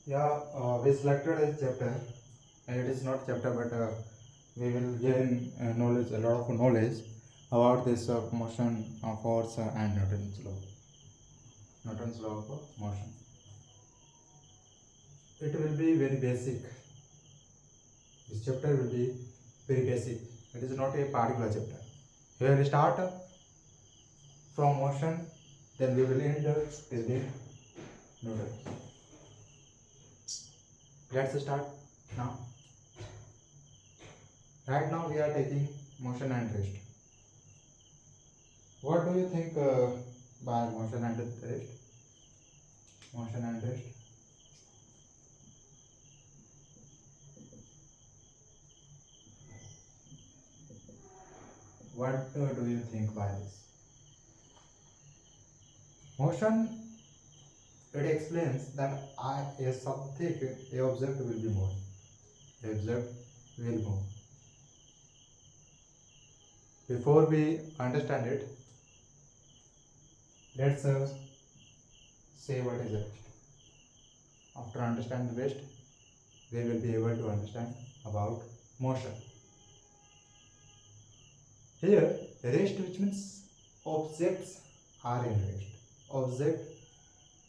Yeah, we selected a chapter, and it is not chapter, but we will gain knowledge, a lot of knowledge about this motion, force, and Newton's law. Newton's law of motion. It will be very basic. This chapter will be very basic. It is not a particular chapter. Here we start from motion, then we will end with the Newton. Let's start now. Right now we are taking motion and rest. What do you think by motion and rest? Motion and rest. What do you think by this? Motion, it explains that a something, a object will be moved. A object will move. Before we understand it, let's say what is rest. After understanding rest, we will be able to understand about motion. Here, rest, which means objects are in rest. Object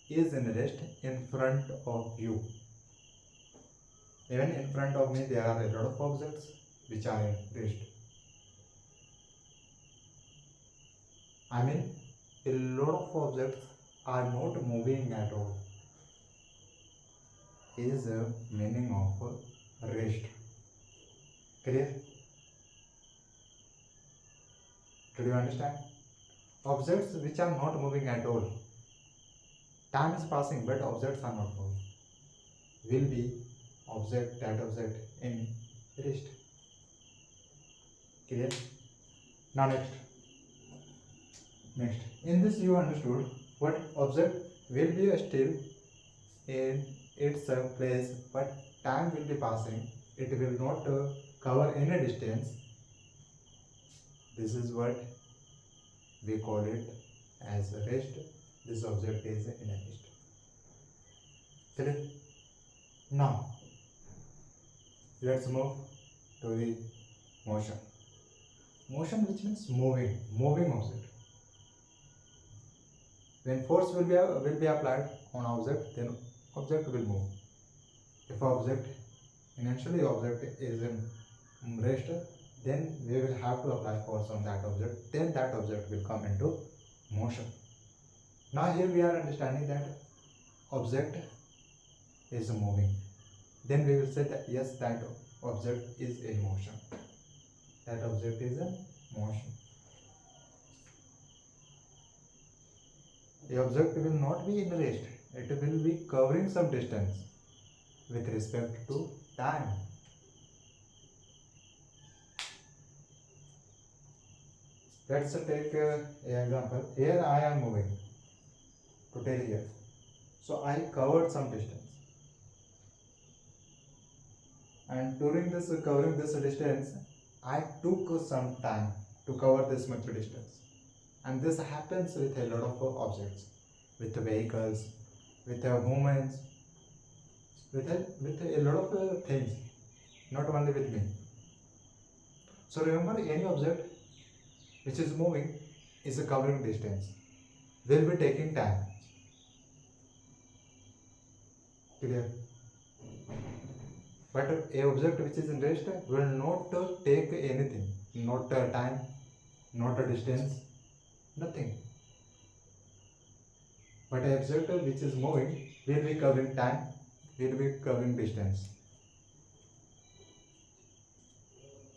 is in rest in front of you. Even in front of me, there are a lot of objects which are in rest. I mean, a lot of objects are not moving at all. Is the meaning of rest. Clear? Did you understand? Objects which are not moving at all. Time is passing, but objects are not moving. Will be that object in rest. Clear? Now next. In this you understood what object will be still in its place, but time will be passing. It will not cover any distance. This is what we call it as rest. This object is in a rest. Clear? Now let's move to the motion. Motion, which means moving object. When force will be applied on object, then object will move. If initially object is in rest, then we will have to apply force on that object. Then that object will come into motion. Now here we are understanding that object is moving. Then we will say that yes, that object is in motion. That object is in motion. The object will not be in rest. It will be covering some distance with respect to time. Let's take an example. Here I am moving to till here. So I covered some distance. And during this covering this distance, I took some time to cover this much distance. And this happens with a lot of objects, with the vehicles, with the movements, with a lot of things, not only with me. So remember, any object which is moving is a covering distance, will be taking time. Clear? But a object which is in rest will not take anything, not time, not a distance, nothing. But an object which is moving will be covering time, will be covering distance.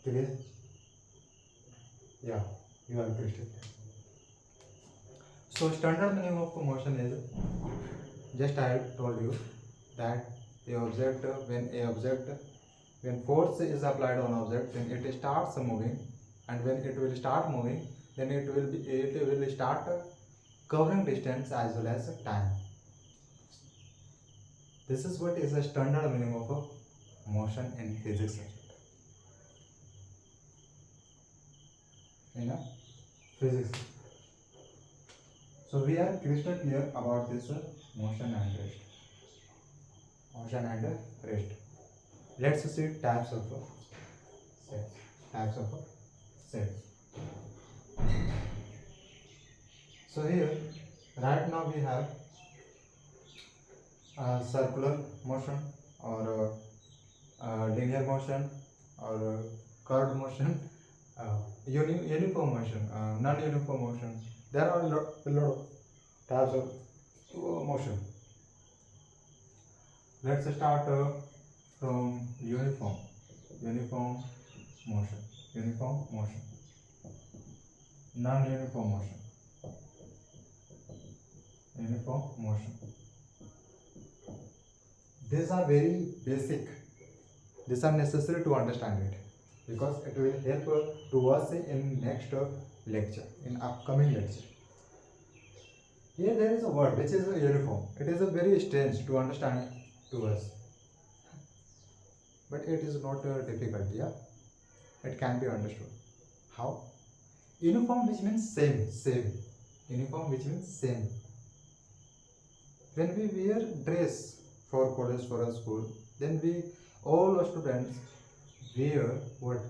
Clear? Yeah, you are crystal clear. So standard meaning of motion is, just I told you that when force is applied on object, then it starts moving, and when it will start moving, then it will start covering distance as well as time. This is what is a standard meaning of a motion in physics subject. In a physics. So we are crystal clear about this motion and rest. motion and rest. Let's see types of sets. Types of sets. So here, right now we have circular motion or linear motion or curved motion, uniform motion, non-uniform motion. There are a lot of types of motion. Let's start from uniform motion, non-uniform motion, uniform motion. These are very basic. These are necessary to understand it because it will help to us in next lecture, in upcoming lecture. Here there is a word which is a uniform. It is a very strange to understand to us, but it is not difficult. Yeah, it can be understood. How? Uniform, which means same. Uniform, which means same. When we wear dress for college, for a school, then we all students wear what?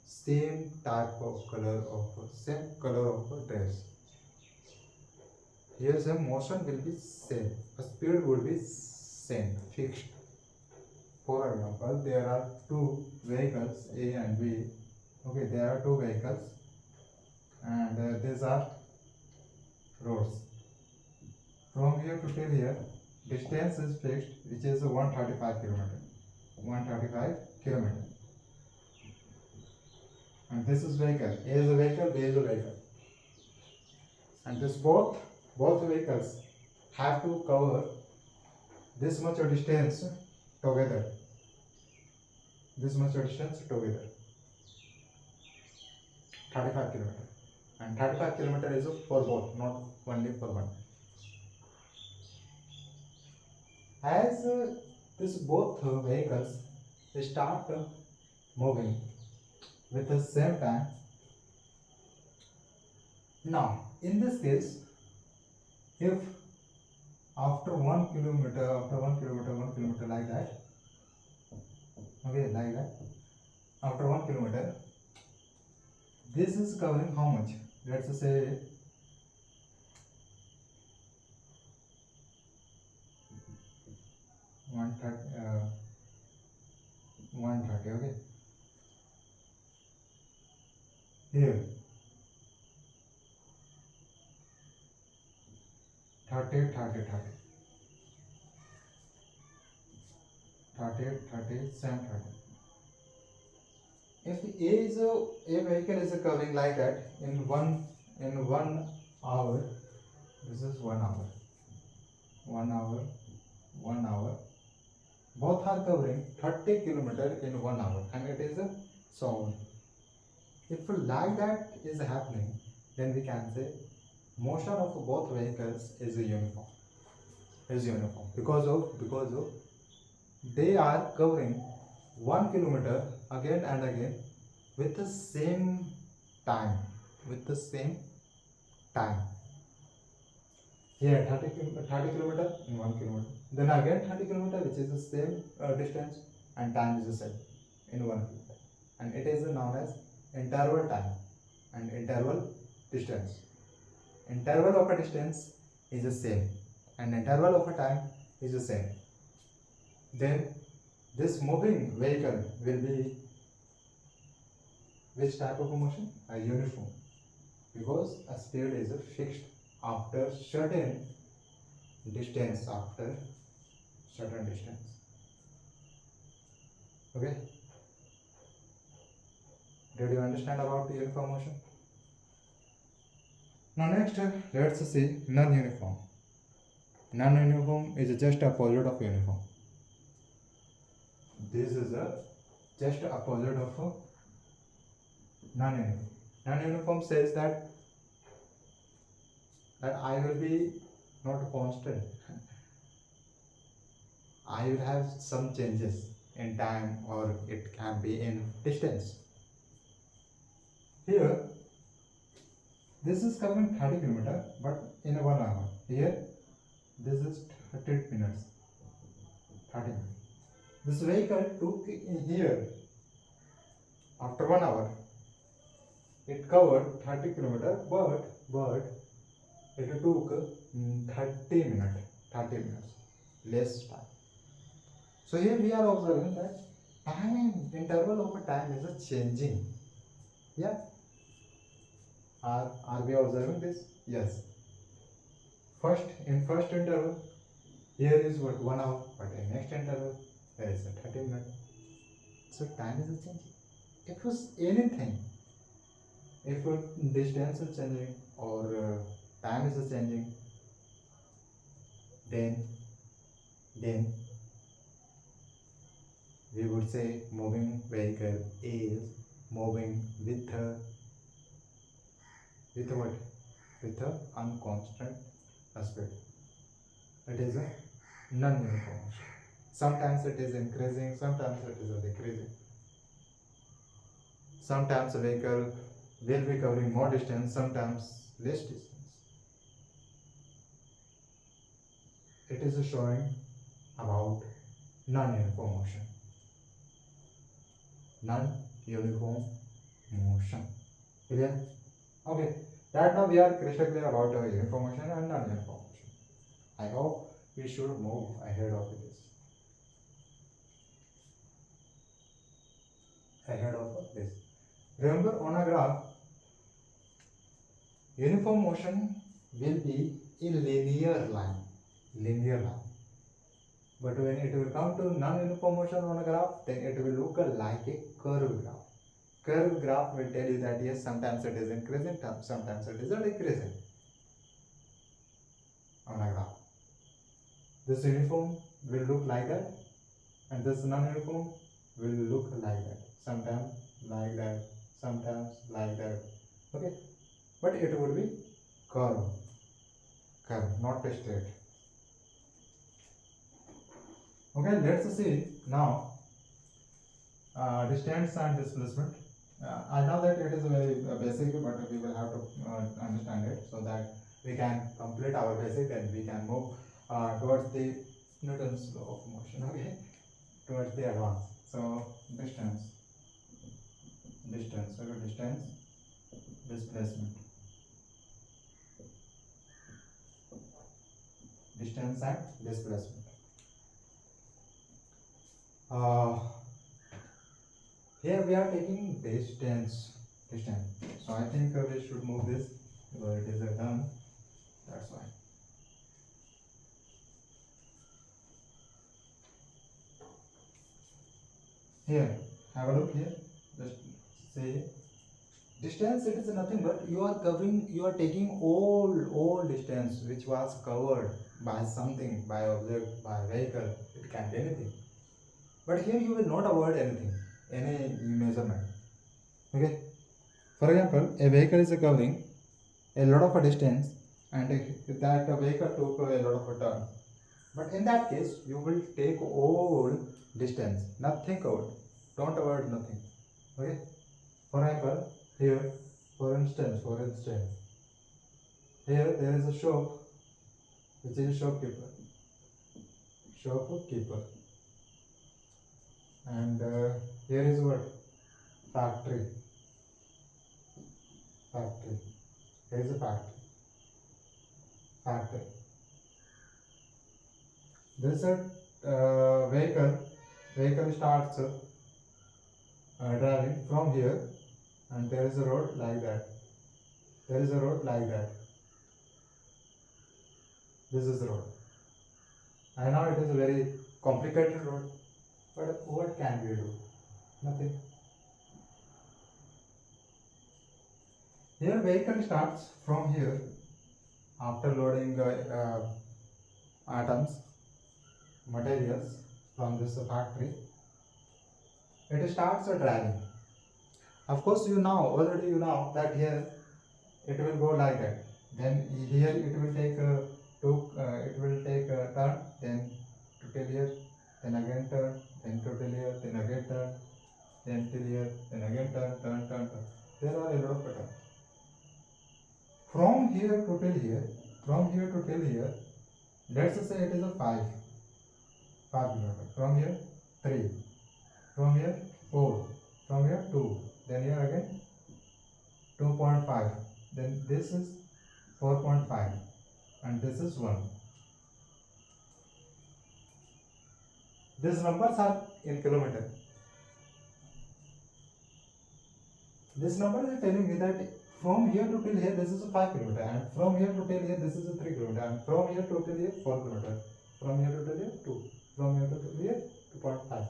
Same type of color of dress. Here the motion will be same, the speed would be same, fixed. For example, there are two vehicles A and B. Okay, there are two vehicles and these are roads. From here to till here, distance is fixed, which is 135 kilometer. 135 kilometer. And this is vehicle. A is a vehicle, B is a vehicle. And this both vehicles have to cover this much of distance together. This much of distance together. 35 kilometer. And 35 kilometer is for both, not only for one. As this both vehicles start moving with the same time. Now, in this case, if after 1 kilometer like that, okay, like that, after 1 kilometer, this is covering how much? Let's say 130, okay. Here 30, 30, 7, 30. If a vehicle is covering like that in one hour, this is 1 hour. 1 hour. Both are covering 30 kilometer in 1 hour, and it is a sound. If like that is happening, then we can say motion of both vehicles is uniform. Because of they are covering 1 kilometer again and again with the same time. Here 30 kilometer in 1 kilometer. Then again 30 kilometer, which is the same distance, and time is the same in 1 kilometer. And it is known as interval time and interval distance. Interval of a distance is the same and interval of a time is the same. Then this moving vehicle will be which type of a motion? A uniform, because a speed is fixed after certain distance. Okay, did you understand about the uniform motion? Now next, let's see non-uniform. Non-uniform is just opposite of uniform. This is just opposite of non-uniform. Non-uniform says that I will be not constant. I will have some changes in time, or it can be in distance. Here, this is covering 30 kilometer, but in 1 hour. Here, this is 30 minutes. 30 minutes. This vehicle took in here after 1 hour. It covered 30 kilometers, but it took 30 minutes. 30 minutes, less time. So here we are observing that time interval over time is changing. Yeah. Are we observing this? Yes. In first interval, here is what 1 hour, but in next interval, there is a 30 minutes. So time is changing. If was anything, if distance is changing or time is changing, then we would say moving vehicle is moving with what? With a unconstant speed. It is a non-uniform motion. Sometimes it is increasing, sometimes it is decreasing. Sometimes a vehicle will be covering more distance, sometimes less distance. It is showing about non-uniform motion. Non-uniform motion. Clear? Okay. Right now we are crystal clear about uniform motion and non-uniform motion. I hope we should move ahead of this. Remember, on a graph, uniform motion will be a linear line. But when it will come to non-uniform motion on a graph, then it will look like a curved graph. Curved graph will tell you that yes, sometimes it is increasing, sometimes it is decreasing on a graph. This uniform will look like that, and this non-uniform will look like that. Sometimes like that, sometimes like that. Okay, but it would be curve, not straight. Okay, let's see now distance and displacement. I know that it is very basic, but we will have to understand it so that we can complete our basic and we can move towards the Newton's law of motion. Okay, towards the advance. So distance, displacement. Distance and displacement. Here we are taking distance. So I think we should move this because it is done. That's why. Here, have a look here. Just say distance. It is nothing but you are taking all distance which was covered by something, by object, by vehicle. It can be anything. But here you will not avoid anything, any measurement. Okay. For example, a vehicle is covering a lot of a distance, and that vehicle took a lot of a turn. But in that case, you will take all distance, nothing covered. Don't avoid nothing. Okay. For example, here, for instance, here there is a shop, which is a shopkeeper, and here is what? Factory. Here is a factory. This is a vehicle starts driving from here, and there is a road like that. This is the road. I know it is a very complicated road, but what can we do? Nothing. Here vehicle starts from here after loading materials from this factory. It starts driving. Of course, already you know that here it will go like that. Then here it will take a turn, then to till here, then again turn, then to till here, then again turn, then till here, then again turn. There are a lot of turns. From here to till here, let's say it is a 5. 5 kilometer. From here 3, from here 4, from here 2, then here again 2.5, then this is 4.5, and this is 1. These numbers are in kilometer. This number is telling me that from here to till here this is a 5 kilometer, and from here to till here this is a 3 kilometer, and from here to till here 4 kilometer, from here to till here 2, from here to till here 2.5.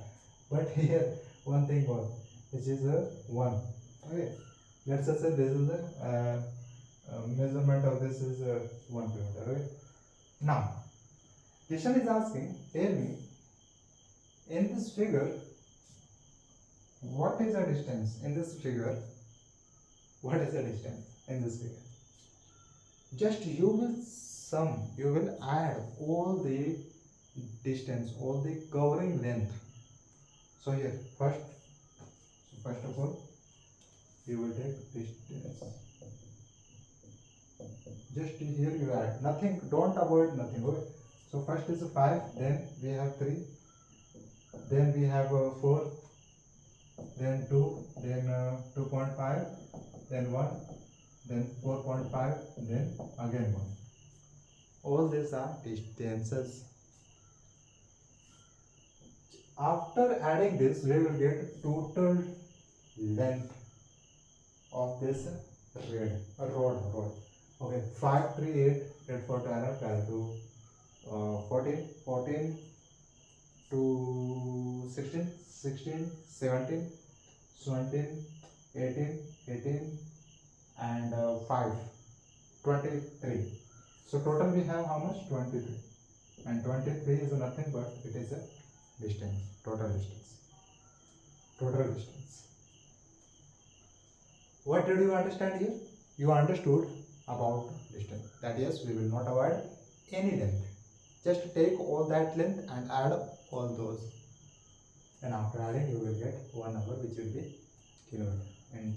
But here one thing more, which is a 1. Okay, let's just say this is the measurement of this is 1 kilometer. Okay, now question is asking, tell me in this figure what is the distance in this figure. What is the distance in this figure? Just you will sum, you will add all the distance, all the covering length. So here first of all you will take distance. Just here you add nothing, don't avoid nothing. Okay, so first is 5, then we have 3, then we have 4, then 2, then 2.5, then 1, then 4.5, then again 1. All these are distances. After adding this, we will get total length of this road. Okay, 5, 3, 8, 8, 4, 12, 12 to 14, 14 to 16, 16, 17, 17, 18, 18, and 5, 23. So total we have how much? 23. And 23 is nothing but it is a distance, total distance. What did you understand here? You understood about distance. That yes, we will not avoid any length. Just take all that length and add up all those. And after adding, you will get 1 hour, which will be kilometer in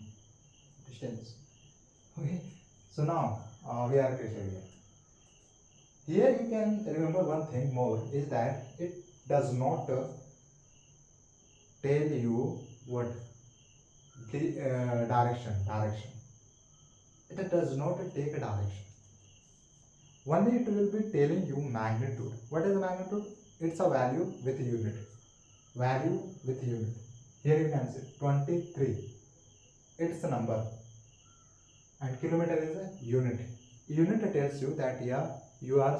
distance. Okay. So now we are clear here. Here you can remember one thing more is that it does not tell you what the direction. It does not take a direction. Only it will be telling you magnitude. What is the magnitude? It's a value with unit. Here you can see 23. It's a number, and kilometer is a unit. Unit tells you that yeah, you are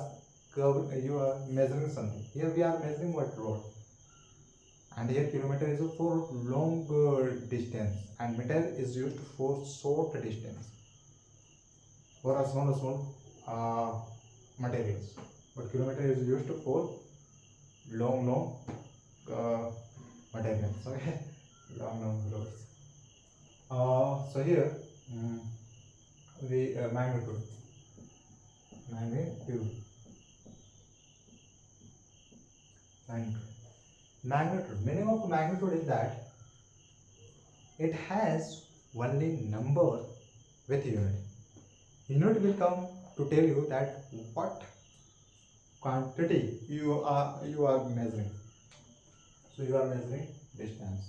measuring something. Here we are measuring what? Road. And here kilometer is for long distance, and meter is used for short distance, for a small materials. But kilometer is used for long materials. Okay, long roads. So here we magnitude. Meaning of magnitude is that it has only number with unit. Unit will come to tell you that what quantity you are measuring. So you are measuring distance.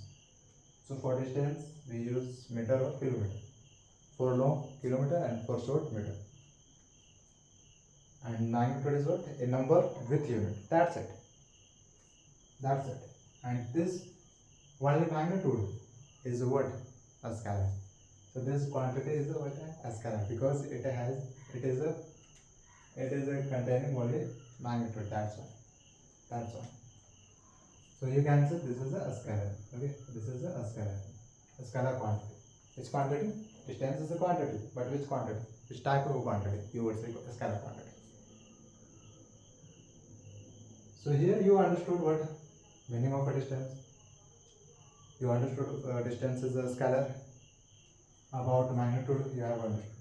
So for distance we use meter or kilometer. For long, kilometer, and for short, meter. And magnitude is what? A number with unit. That's it. And this only magnitude is what? A scalar. So this quantity is what? A scalar, because it is a containing only magnitude. That's why. So you can say this is a scalar. Okay, this is a scalar quantity. Which quantity? Distance is a quantity, but which quantity? Which type of quantity? You would say a scalar quantity. So here you understood what meaning of a distance. You understood distance is a scalar. About magnitude you have understood.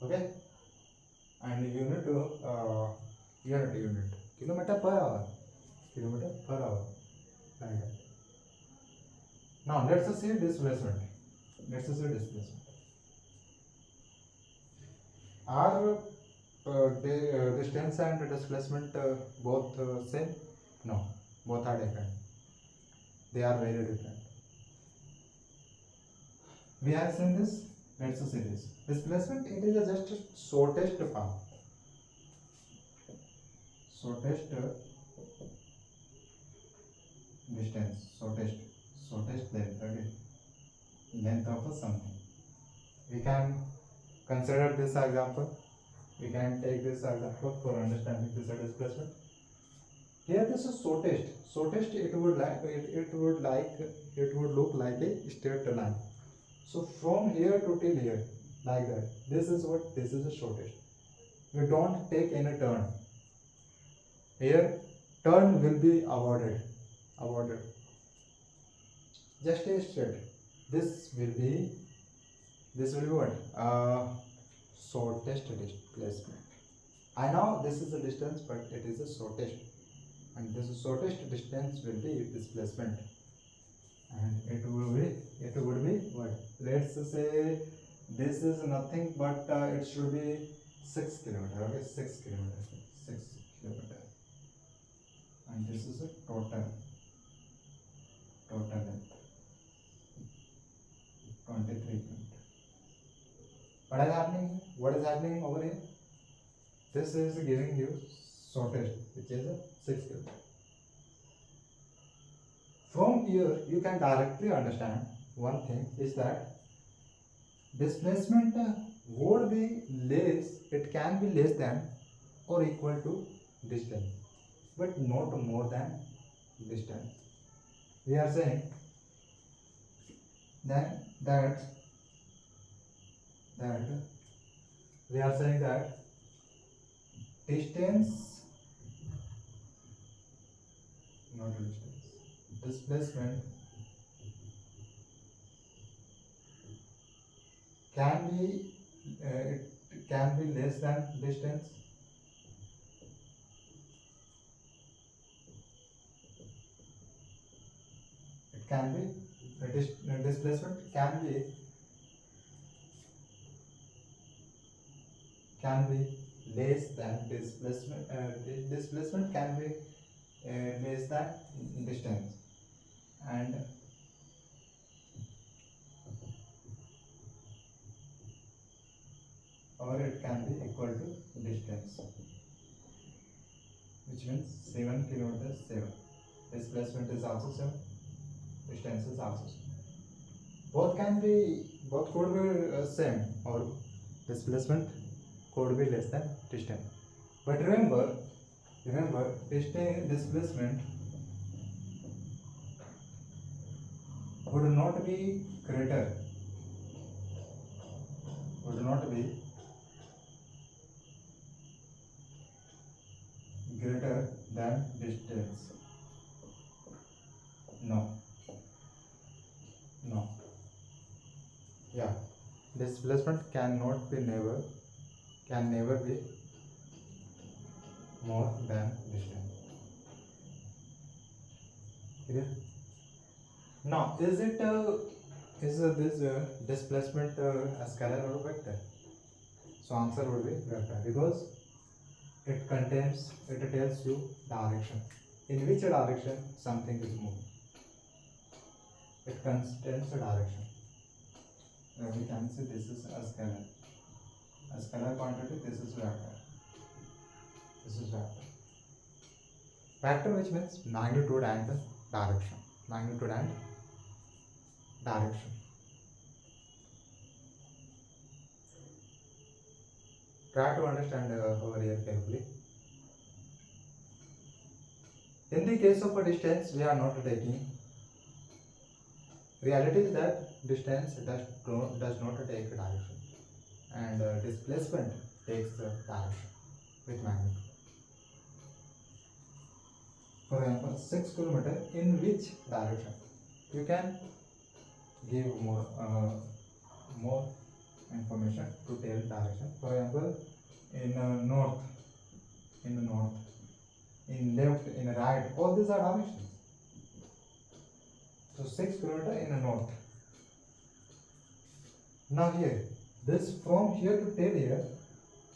Okay. And unit kilometer per hour. Like that. Now let's see displacement. R distance and displacement both same? No, both are different. They are very different. We have seen this. Let's see this. Displacement, it is just a shortest path. Shortest distance, shortest length, okay? Length of something. We can consider this example. We can take this example for understanding this displacement. Here this is shortest. Shortest, it would look like a straight line. So from here to till here, like that. This is the shortest. We don't take any turn. Here turn will be avoided. Just a straight. This will be what? Shortest displacement. I know this is a distance, but it is the shortest. And this shortest distance will be displacement. And it would be what? Let's say this is nothing but it should be 6 kilometer. Okay, 6 kilometer. 6 kilometer. And this is a total length. 23 kilometer. What is happening over here? This is giving you shortest, which is a 6 kilometer. From here, you can directly understand one thing is that displacement would be less, it can be less than or equal to distance, but not more than distance. We are saying that we are saying that distance, not distance, displacement can be it can be less than distance. It can be displacement can be less than displacement. Displacement can be less than distance, and or it can be equal to distance, which means 7 kilometers 7. Displacement is also 7. Distance is also 7. Both could be same, or displacement could be less than distance. But remember displacement would not be greater than distance. No. Yeah. Displacement can never be more than distance. Clear? Now, is this displacement a scalar or a vector? So answer would be vector, because it tells you direction, in which direction something is moving. It contains a direction. We can say this is a scalar quantity. This is vector. Vector, which means magnitude and direction. Try to understand over here carefully. In the case of a distance, we are not taking. Reality is that distance does not take direction, and displacement takes the direction with magnitude. For example, 6 kilometer, in which direction? You can give more information to tell direction. For example, in north, in left, in right, all these are directions. So 6 kilometer in the north. Now here, this from here to till here,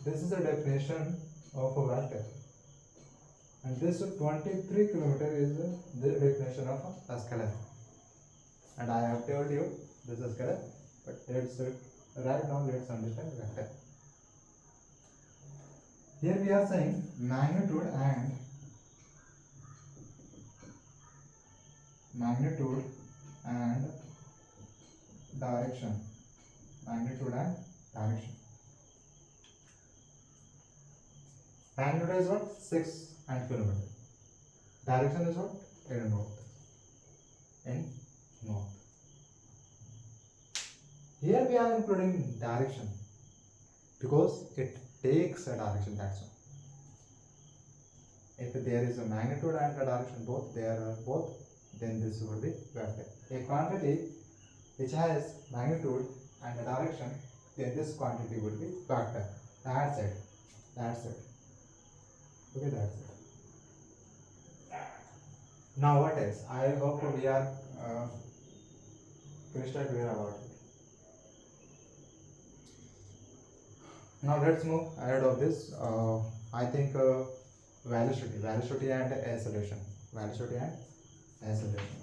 This is the definition of a vector. And this 23 kilometer is the definition of a scalar. And I have told you this is scalar, but let's right now let's understand vector. Here we are saying magnitude and direction. Magnitude and direction. Magnitude is what? 6 and kilometer. Direction is what? In north. In north. Here we are including direction because it takes a direction, that's all. If there is a magnitude and a direction both, they are both, then this would be vector. A quantity which has magnitude and a direction, then this quantity would be vector. That's it. That's it. Okay, that's it. Now what else? I hope we are crystal clear about it. Now let's move ahead of this. I think velocity and acceleration. Velocity and acceleration.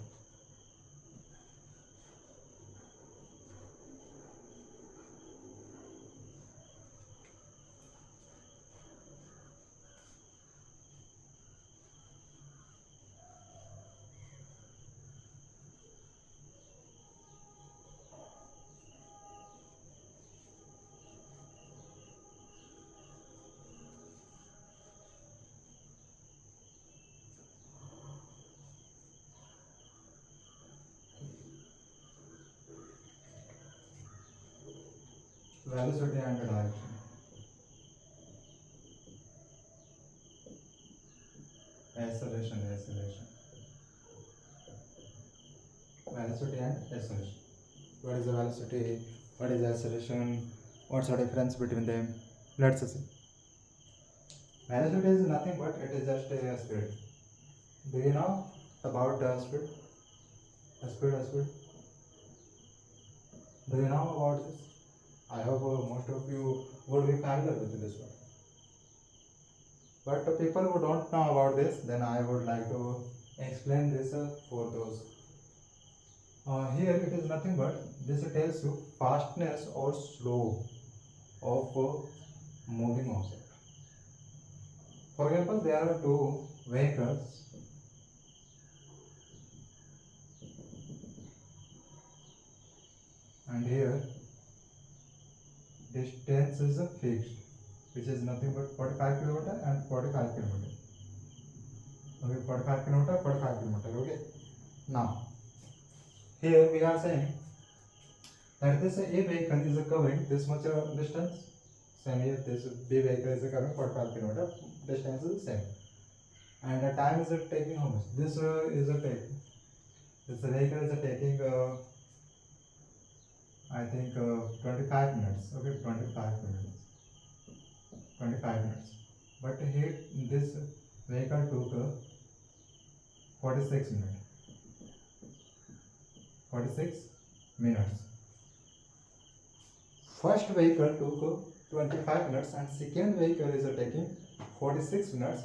Velocity and direction. Acceleration. Velocity and acceleration. What is the velocity? What is the acceleration? What's the difference between them? Let's see. Velocity is nothing but it is just a speed. Do you know about the speed? Speed. Do you know about this? I hope most of you would be familiar with this one. But the people who don't know about this, then I would like to explain this for those. Here it is nothing but this tells you fastness or slow of moving object. For example, there are two vehicles. And here distance is fixed, which is nothing but 45 kilometer and 45 kilometer. Okay, 45 kilometer. Okay. Now, here we are saying that this A vehicle is covering this much distance. Same here, this B vehicle is covering 45 kilometer. Distance is the same. And the time is taking how much? This vehicle is taking I think 25 minutes. Okay, 25 minutes. But here this vehicle took 46 minutes. 46 minutes. First vehicle took 25 minutes and second vehicle is taking 46 minutes.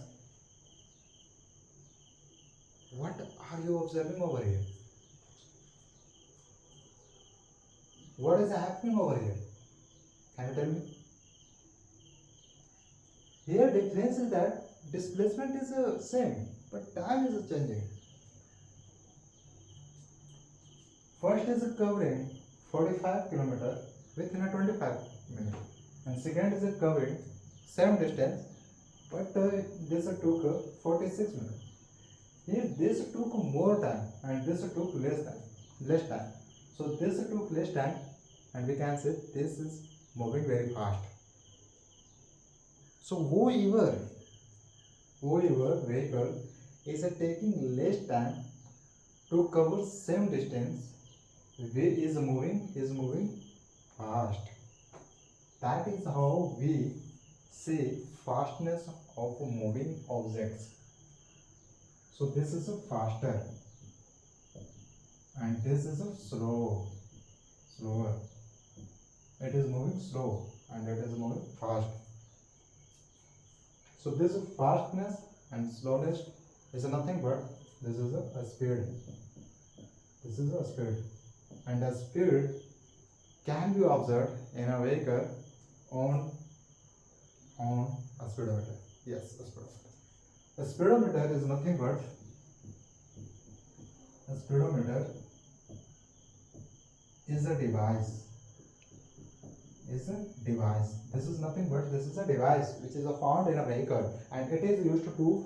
What are you observing over here? What is happening over here? Can you tell me? Here difference is that displacement is same, but time is changing. First is covering 45 kilometer within a 25 minutes, and second is covering same distance, but this took 46 minutes. Here this took more time and this took less time. So this took less time, and we can say this is moving very fast. So whoever vehicle is taking less time to cover same distance, is moving fast. That is how we say fastness of moving objects. So this is a faster and this is a slower. It is moving slow and it is moving fast. So this fastness and slowness is nothing but this is a speed. This is a speed, and the speed can be observed in a vehicle on a speedometer. Yes, a speedometer. A speedometer is nothing but a speedometer is a device. Is a device. This is nothing but this is a device which is found in a vehicle, and it is used to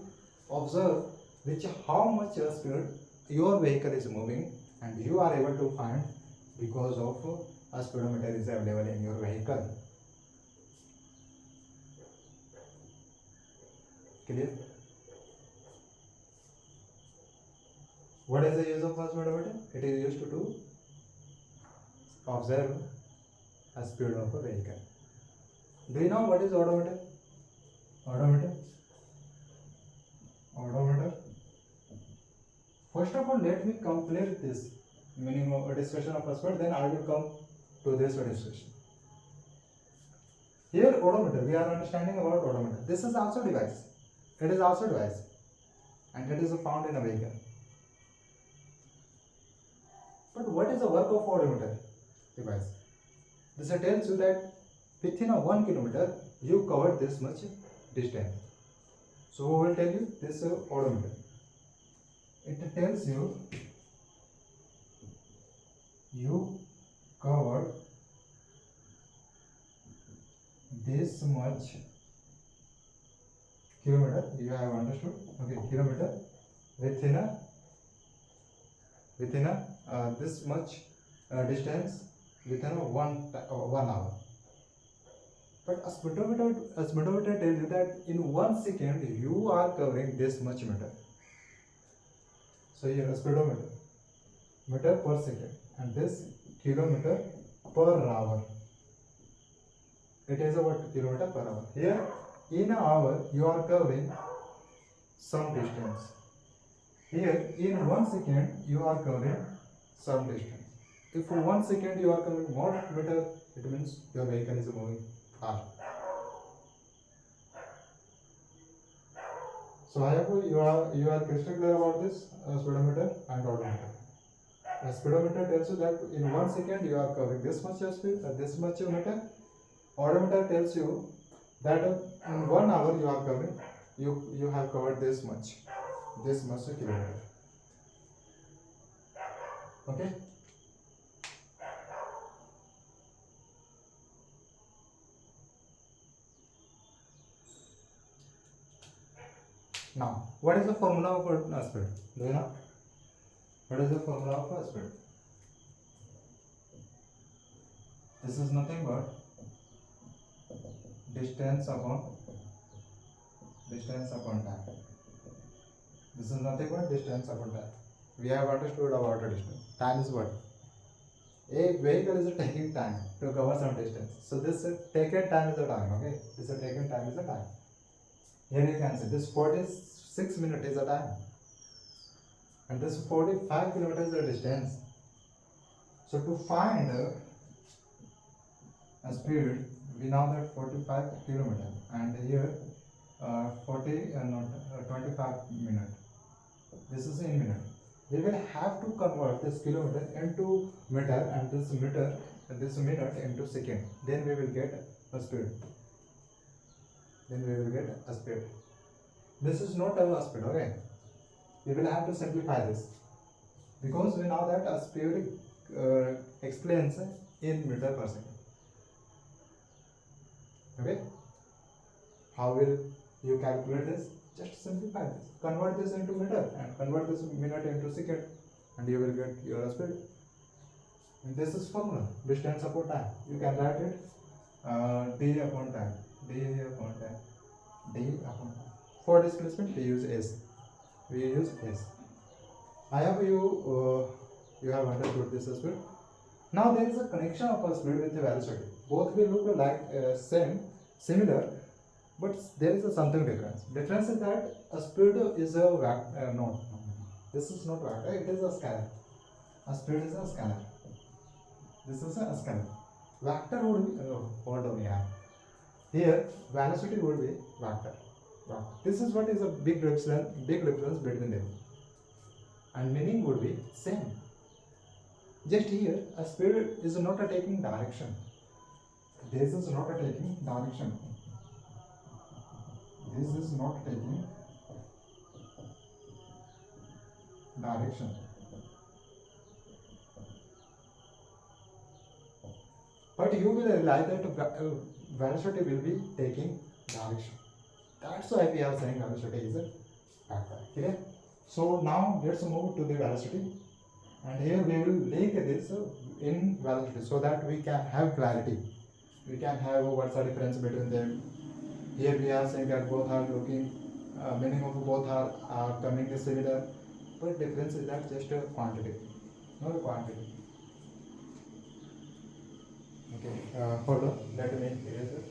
observe which how much speed your vehicle is moving, and you are able to find because of a speedometer is available in your vehicle. Clear? What is the use of a speedometer? It is used to observe a speed of a vehicle. Do you know what is odometer? Odometer. Odometer. First of all, let me complete this meaning of a discussion of a speed. Then I will come to this discussion. Here, odometer. We are understanding about odometer. This is also device. It is also device, and it is found in a vehicle. But what is the work of odometer device? This tells you that within a 1 kilometer you covered this much distance. So we will tell you this odometer. It tells you you covered this much kilometer. You have understood? Okay, kilometer within a this much distance within a 1 hour. But a speedometer tells you that in 1 second you are covering this much meter. So here a speedometer, meter per second, and this kilometer per hour. It is about kilometer per hour. Here in an hour you are covering some distance. Here in 1 second you are covering some distance. If for 1 second you are covering more meter, it means your vehicle is moving fast. So I hope you are crystal clear about this speedometer and odometer. A speedometer tells you that in 1 second you are covering this much speed, this much meter. Odometer tells you that in 1 hour you are covering, you have covered this much kilometer. Okay. Now, what is the formula of a speed? Do you know? What is the formula of a speed? This is nothing but distance upon time. This is nothing but distance upon time. We have understood about the distance. Time is what? A vehicle is taking time to cover some distance. So this taken time is the time. Okay, this taken time is the time. Here you can see this 46 minutes is the time, and this 45 kilometers is the distance. So to find a speed, we know that 45 kilometers, and here 25 minutes. This is in minute. We will have to convert this kilometer into meter, and this minute into second. Then we will get a speed. This is not a speed, okay? We will have to simplify this, because we know that a speed explains in meter per second. Okay? How will you calculate this? Just simplify this. Convert this into meter and convert this minute into second, and you will get your speed. And this is formula, distance upon time. You can write it d upon time. For displacement we use s. I hope you have understood this as well. Now there is a connection of a speed with a velocity. Both will look like similar, but there is something difference. Difference is that a speed is a vector. No, this is not vector. It is a scalar. A speed is a scalar. This is a scalar. Vector would be what do we have? Here velocity would be vector. This is what is a big difference between them. And meaning would be same. Just here, a spirit is not a taking direction. This is not a taking direction. This is not taking direction. But you will realize that velocity will be taking direction. That's why we are saying velocity is a factor. Clear? So now let's move to the velocity, and here we will link this in velocity so that we can have clarity. We can have what's the difference between them. Here we are saying that both are looking, meaning of both are coming similar, but difference is that just a quantity, not a quantity. Okay, hold on, let me erase it.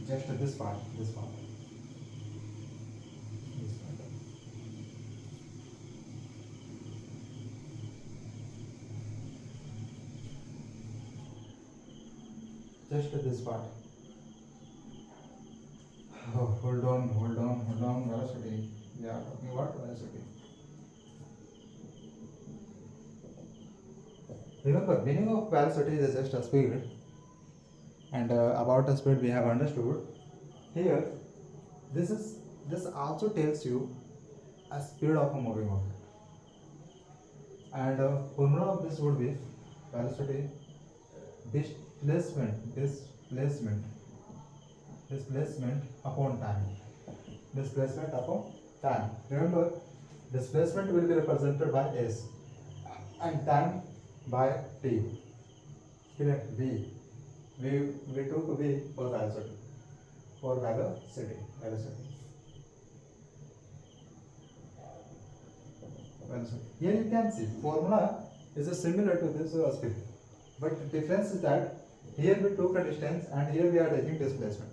Just this part, this part. This part. Just this part. Oh, hold on, velocity. We are talking about velocity. Remember, meaning of velocity is just a speed, and about the speed we have understood. Here, this also tells you a speed of a moving object, and formula of this would be velocity displacement upon time. Displacement upon time. Remember, displacement will be represented by s, and time by t. Here v. We took v for velocity. For velocity. Here you can see formula is similar to this speed, but the difference is that here we took a distance and here we are taking displacement.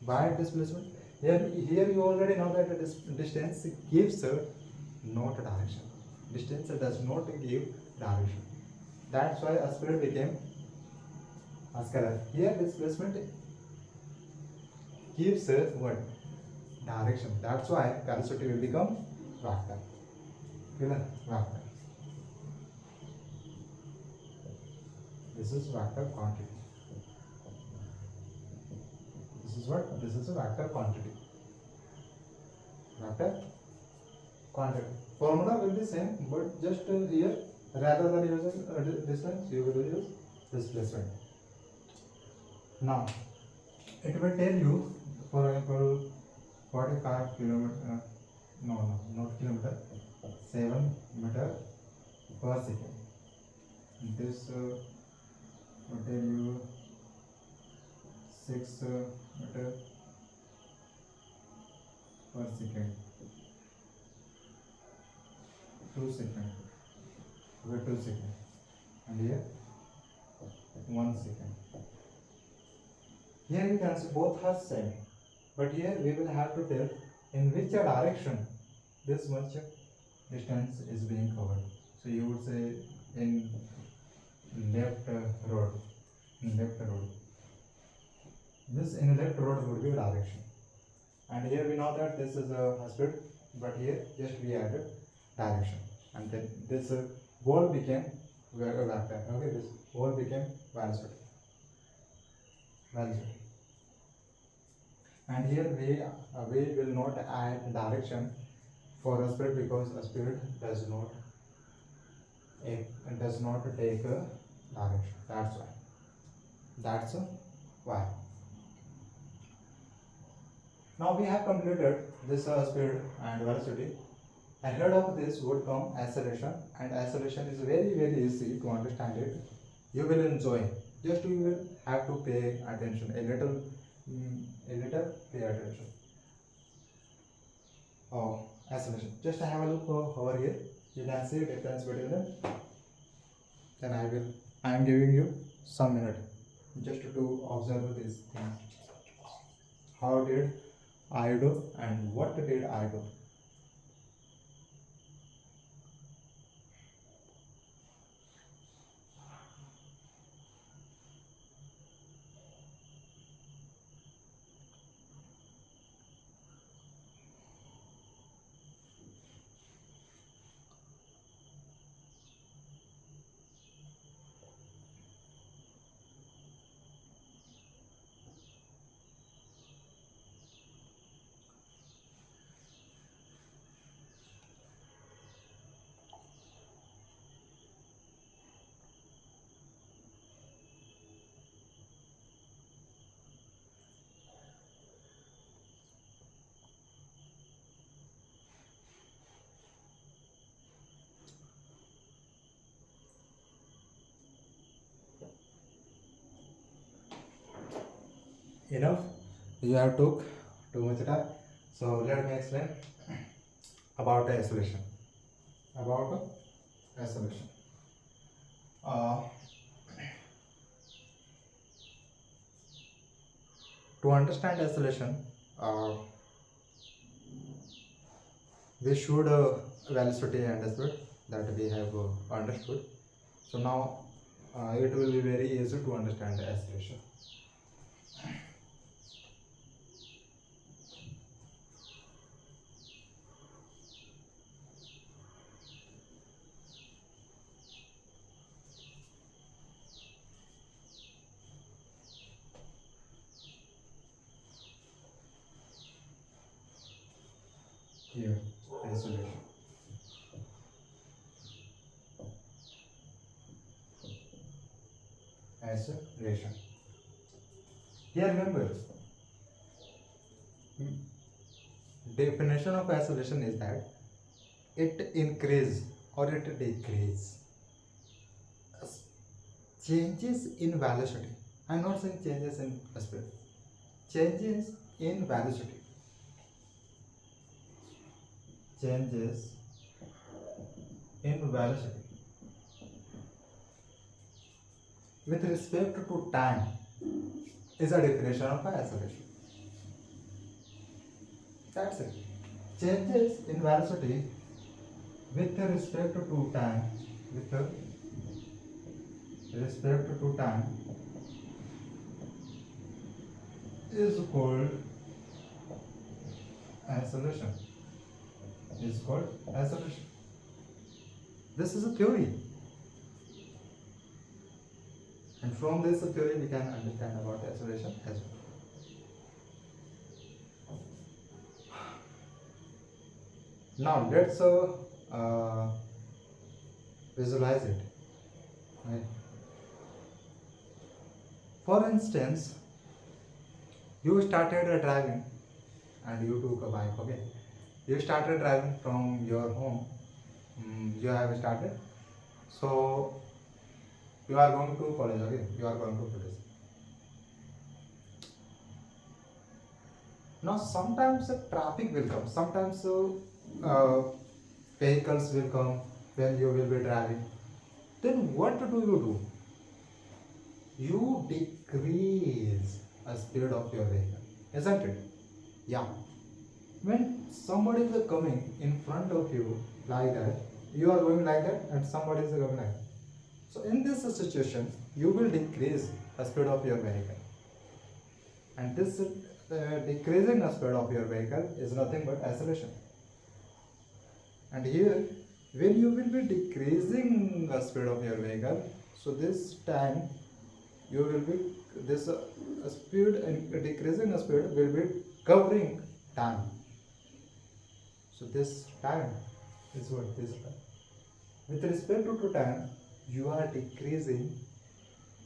Why displacement? Here you already know that this distance gives not direction. Distance does not give direction. That's why a speed became a scalar. Here displacement gives what? Direction. That's why velocity will become vector. Vector. This is vector quantity. This is what? This is a vector quantity. Vector quantity. Formula will be same, but just here, rather than using distance, you will use displacement. Now, it will tell you, for example, 45 kilometer, not kilometer, 7 meter per second. This will tell you 6 meter per second. 2 seconds. Wait 2 seconds. And here 1 second. Here you can see both are same, but here we will have to tell in which direction this much distance is being covered. So you would say in left road. In left road. This in left road would be direction. And here we know that this is a speed, but here just we added direction. And then this wall became vector. Okay, this wall became velocity. And here we will not add direction for a speed because a speed does not take a direction. That's why. Now we have completed this speed and velocity. Ahead of this would come acceleration, and acceleration is very easy to understand it. You will enjoy. Just you will have to pay attention a little. Pay attention. Oh, acceleration. Just have a look over here. You can see difference between them. Then I am giving you some minute just to observe these things. How did I do and what did I do? enough. You have took too much time. So let me explain about the isolation. About isolation. Uh, to understand isolation, we should velocity and speed that we have understood. So now it will be very easy to understand the isolation. Here, isolation. Isolation. Here remember, definition of isolation is that it increase or it decrease changes in velocity. I'm not saying changes in speed. Changes in velocity. Changes in velocity with respect to time is a definition of isolation. That's it. Changes in velocity with respect to time, with respect to time is called isolation. Is called isolation. This is a theory, and from this theory we can understand about isolation as well. Now let's visualize it. Right. For instance, you started driving and you took a bike. Okay, you started driving from your home. You have started. So you are going to college. Okay, you are going to college. Now sometimes traffic will come. Sometimes vehicles will come when you will be driving. Then what do? You decrease the speed of your vehicle, isn't it? Yeah. When somebody is coming in front of you like that, you are going like that, and somebody is coming like that. So in this situation, you will decrease the speed of your vehicle, and this decreasing the speed of your vehicle is nothing but acceleration. And here, when you will be decreasing the speed of your vehicle, so this time you will be this speed and decreasing the speed will be covering time. So this time is what this time. With respect to time, you are decreasing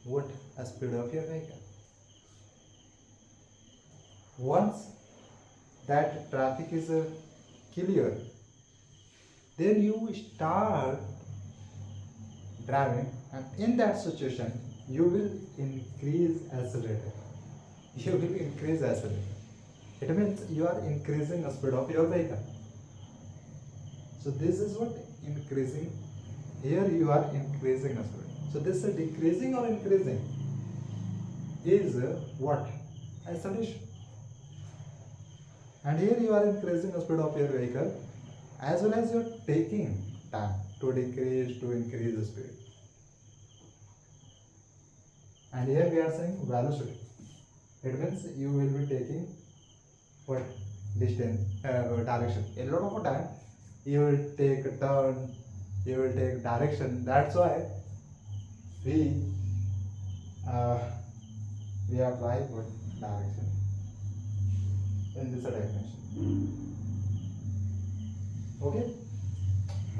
what a speed of your vehicle. Once that traffic is clear, then you start driving, and in that situation you will increase accelerator. You will increase accelerator. It means you are increasing the speed of your vehicle. So this is what increasing. Here you are increasing the speed. So this is decreasing or increasing is what? Acceleration. And here you are increasing the speed of your vehicle, as well as you are taking time to decrease, to increase the speed. And here we are saying velocity. It means you will be taking what? Distance, direction. A lot of time you will take a turn, you will take direction. That's why we apply what? Direction in this definition. Okay,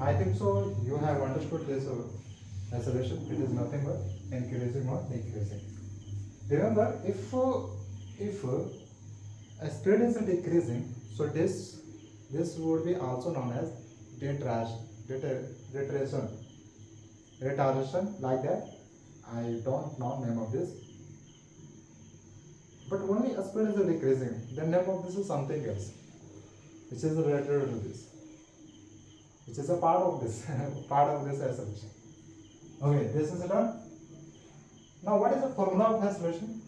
I think so you have understood this acceleration. It is nothing but increasing or decreasing. Remember, if a speed is decreasing, so this would be also known as retardation, like that. I don't know name of this. but only a speed is decreasing. The name of this is something else, which is related to this, which is a part of this part of this acceleration. Okay, this is done. Now what is the formula of acceleration?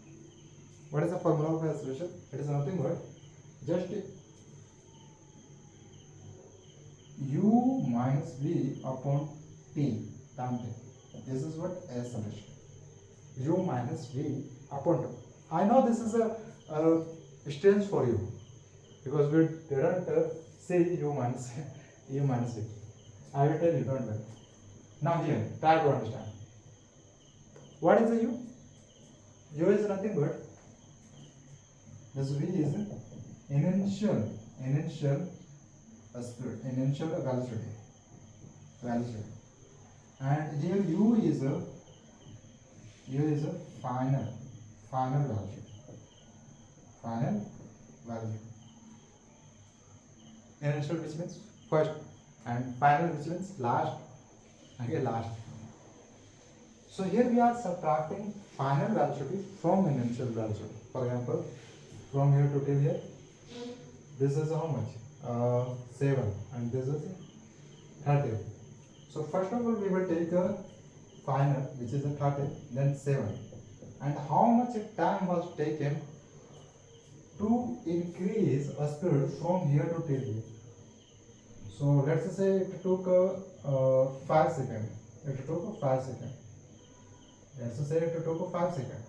What is the formula of acceleration? It is nothing but just u minus v upon t time t. This is what acceleration. U minus v upon t. I know this is a strange for you because we didn't say u minus u minus v. I will tell you, don't worry. Now here, try to understand. What is the u? U is nothing but this v is initial velocity, and here u is a final velocity. Initial which means first, and final which means last. Okay, last. So here we are subtracting final velocity from initial velocity. For example, from here to till here, this is how much? 7, and this is 30. So first of all, we will take a final, which is a 30, then 7. And how much time was taken to increase a speed from here to till here? So let's say it took 5 seconds. It took 5 seconds. Let's say it took 5 seconds.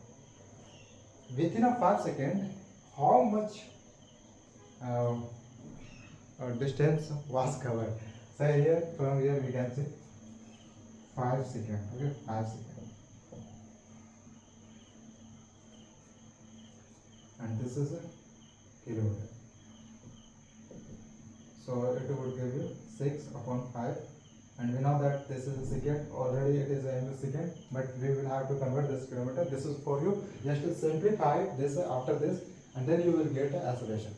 Within a 5 seconds, how much distance was covered? So here, from here we can see 5 seconds. Okay, 5 seconds. And this is a kilometer. So it would give you 6 upon 5, and we know that this is a second, already it is in a second, but we will have to convert this kilometer. This is for you, just to simplify this after this, and then you will get the acceleration.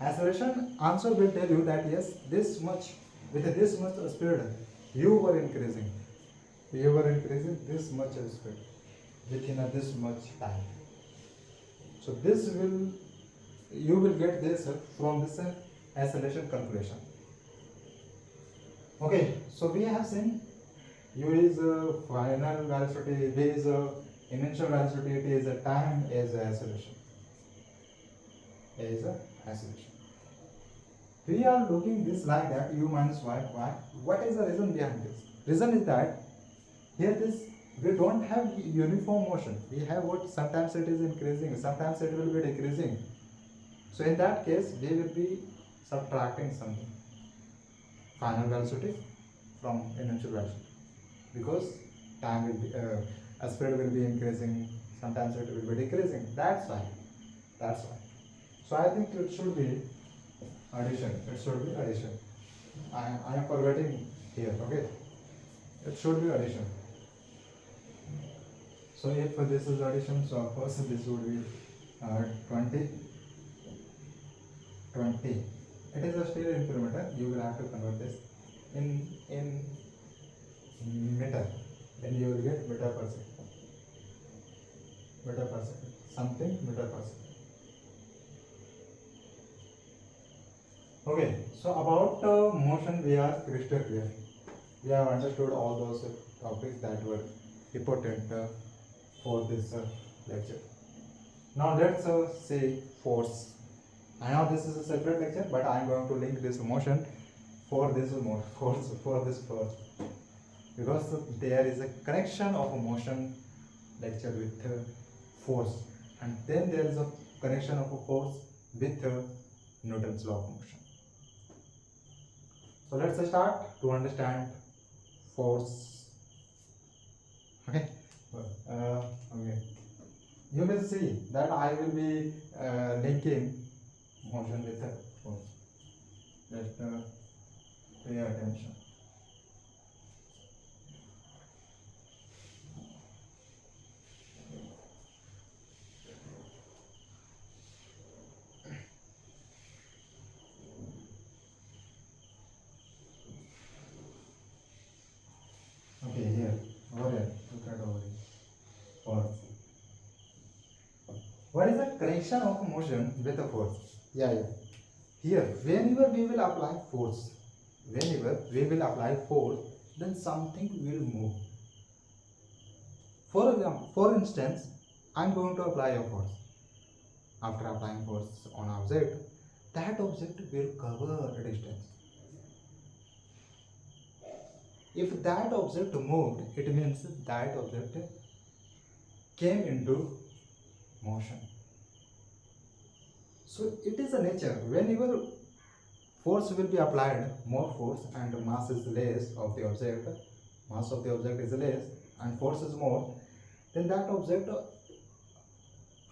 Acceleration answer will tell you that yes, this much, with this much speed, you were increasing this much speed within this much time. So this will, you will get this from this acceleration calculation. Okay, so we have seen u is final velocity, v is initial velocity, t is time, a is acceleration. We are looking this like that, u minus y. Why? What is the reason behind this? Reason is that here this, we don't have uniform motion. We have what, sometimes it is increasing, sometimes it will be decreasing. So in that case, we will be subtracting something, final velocity from initial velocity, because time will be speed will be increasing, sometimes it will be decreasing. That's why. So I think it should be addition. I am forgetting here. Okay, it should be addition. So if this is addition, so of course this would be 20. It is a still in kilometer. You will have to convert this in meter. Then you will get meter per second. Meter per second. Okay. So about motion, we are crystal clear. We have understood all those topics that were important for this lecture. Now let's say force. I know this is a separate lecture, but I am going to link this motion for this force, because there is a connection of a motion lecture with force, and then there is a connection of a force with Newton's law of motion. So let's start to understand force. Okay. Okay. You will see that I will be linking motion with force. Just pay attention. Okay, here, over here, look at over here. Force. What is the connection of motion with a force? Yeah. Here, whenever we will apply force, then something will move. For example, for instance, I'm going to apply a force. After applying force on object, that object will cover a distance. If that object moved, it means that object came into motion. So it is a nature. Whenever force will be applied, more force and mass is less of the object, mass of the object is less and force is more, then that object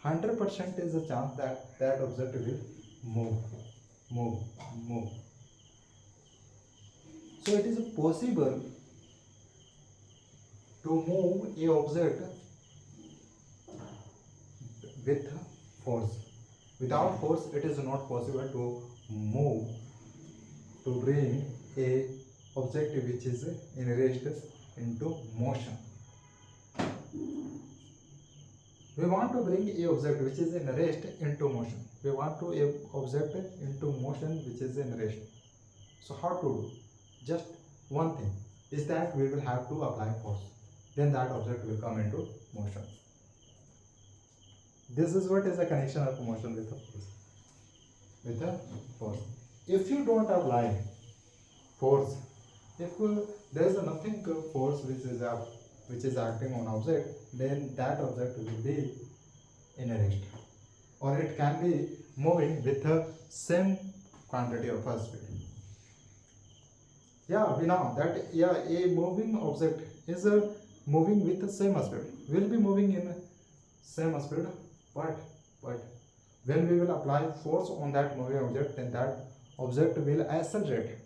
100% is a chance that that object will move. So it is possible to move a object with force. Without force, it is not possible to move, to bring a object which is in rest into motion. We want to bring a object which is in rest into motion. We want to a object into motion which is in rest. So how to do? Just one thing is that we will have to apply force. Then that object will come into motion. This is what is the connection of motion with a force. With a force. If you don't apply force, if there is nothing force which is acting on object, then that object will be in a rest, or it can be moving with the same quantity of speed. Yeah, we know that a moving object is moving with the same speed, will be moving in same speed, but when we will apply force on that moving object, then that object will accelerate.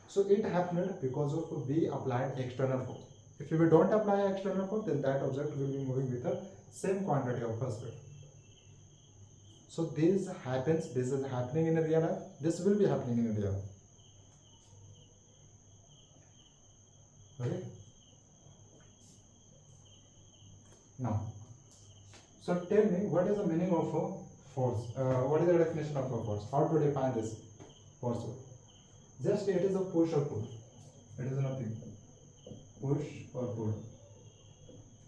So it happened because of we applied external force. If we don't apply external force, then that object will be moving with the same quantity of speed. So this is happening in real life. This will be happening in real life. Okay. Now, so tell me, what is the meaning of a force? What is the definition of a force? How to define this force? Just it is a push or pull. It is nothing. Push or pull.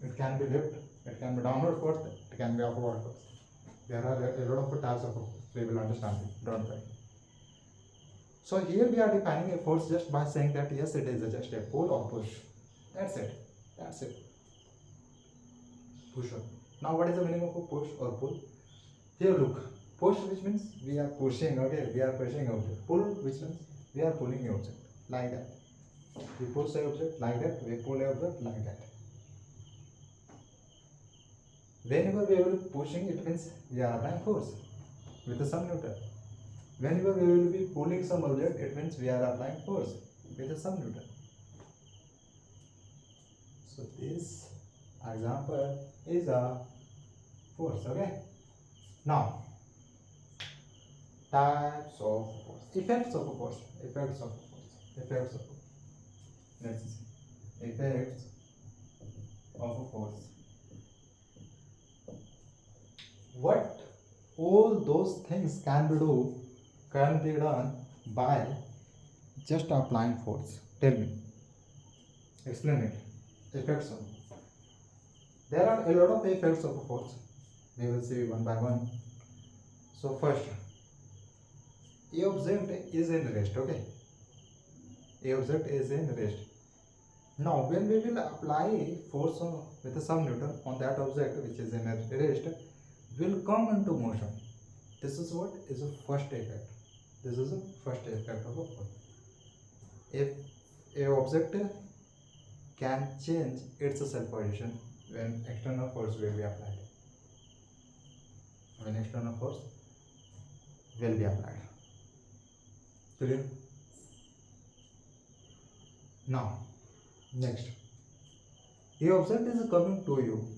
It can be left, it can be downward force, it can be upward force. There are a lot of types of force. We will understand it. Don't worry. So here we are defining a force just by saying that yes, it is just a pull or push. That's it. Push or pull. Now what is the meaning of a push or pull? Here look. Push, which means we are pushing, okay, we are pushing object. Pull, which means we are pulling the object, like that. We push the object like that, we pull the object like that. Whenever we will be pushing, it means we are applying force with some Newton. Whenever we will be pulling some object, it means we are applying force with some Newton. So this example is a force, okay? Now, types of force, effects of force. Let's see. Effects of force. What all those things can be done by just applying force. Tell me. Explain it. Effects of. There are a lot of effects of force. We will see one by one. So first, a object is in rest, okay? A object is in rest. Now, when we will apply force with some Newton on that object which is in rest, will come into motion. This is what is the first effect. This is the first effect of a force. If a object can change its self position when external force will be applied. When external force will be applied. Clear? Now, next. The object is coming to you.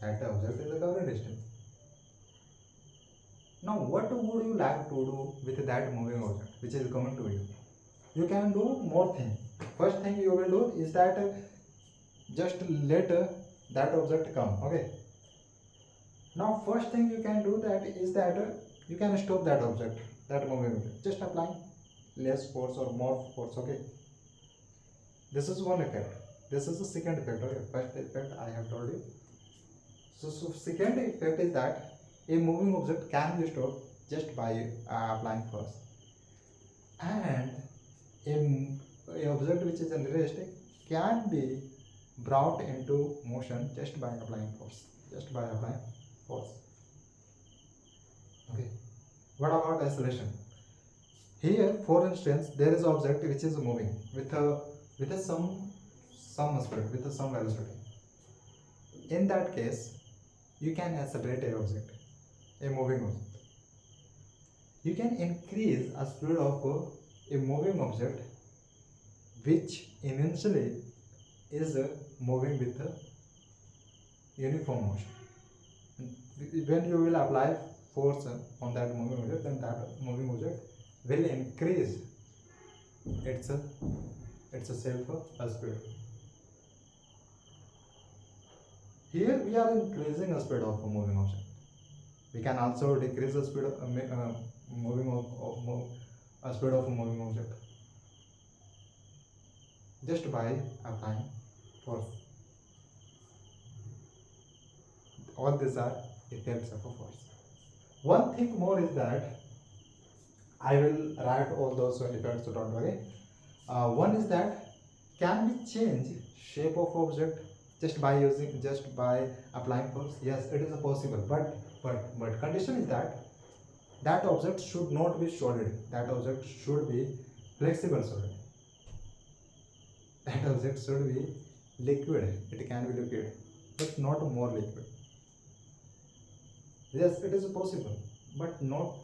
That object is a covering distance. Now, what would you like to do with that moving object which is coming to you? You can do more things. First thing you will do is that just let that object come. Okay. Now first thing you can do that is that you can stop that object, that moving object, just applying less force or more force. Okay, this is one effect. This is the second effect. Okay, first effect I have told you. So second effect is that a moving object can be stopped just by applying force, and a object which is in rest can be brought into motion just by applying force. Just by applying force. Okay. What about acceleration? Here, for instance, there is an object which is moving with a some speed, with some velocity. In that case, you can accelerate a object, a moving object. You can increase a speed of a moving object which initially is moving with a uniform motion. When you will apply force on that moving object, then that moving object will increase its self speed. Here we are increasing the speed of a moving object. We can also decrease the speed of speed of a moving object just by applying force. All these are effects of a force. One thing more is that I will write all those effects, so don't worry. One is that can we change shape of object just by applying force? Yes, it is possible, but condition is that that object should not be solid. That object should be flexible solid. That object should be liquid. It can be liquid, but not more liquid. Yes, it is possible, but not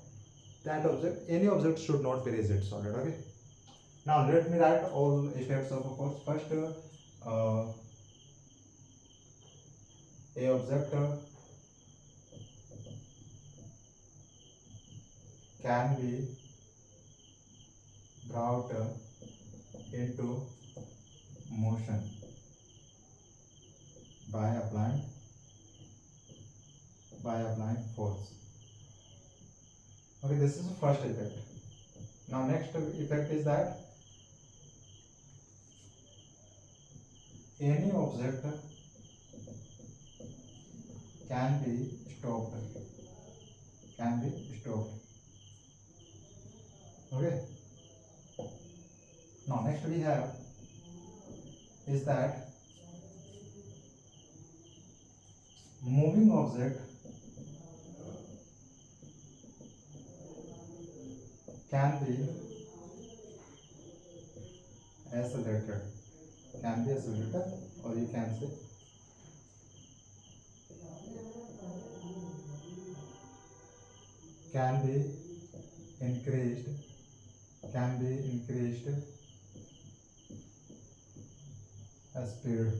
that object. Any object should not be rigid solid. Okay. Now let me write all effects of a force. First, a object can be brought into motion by applying force. Okay, this is the first effect. Now next effect is that any object can be stopped. Okay. Now next we have is that moving object can be accelerated. Or you can say can be increased speed,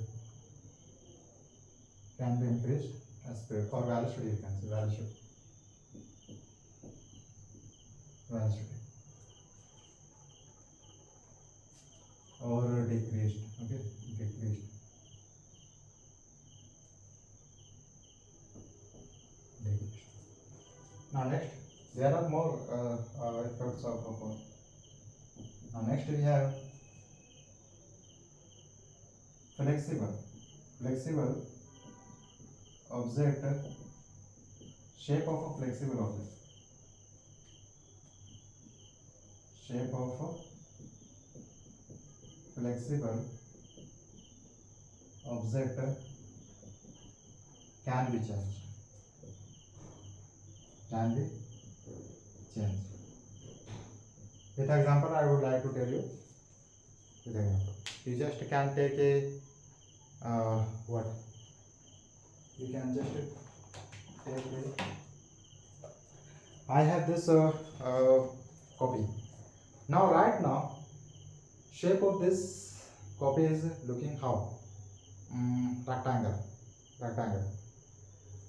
or velocity, you can say velocity or decreased. Okay, decreased. Now next, there are more effects of a force. Now next we have flexible object, shape of a flexible object. Shape of a flexible object can be changed. With example, I would like to tell you. With example, you just can take a what? You can just take a. I have this copy. Now, right now, shape of this copy is looking how? Rectangle.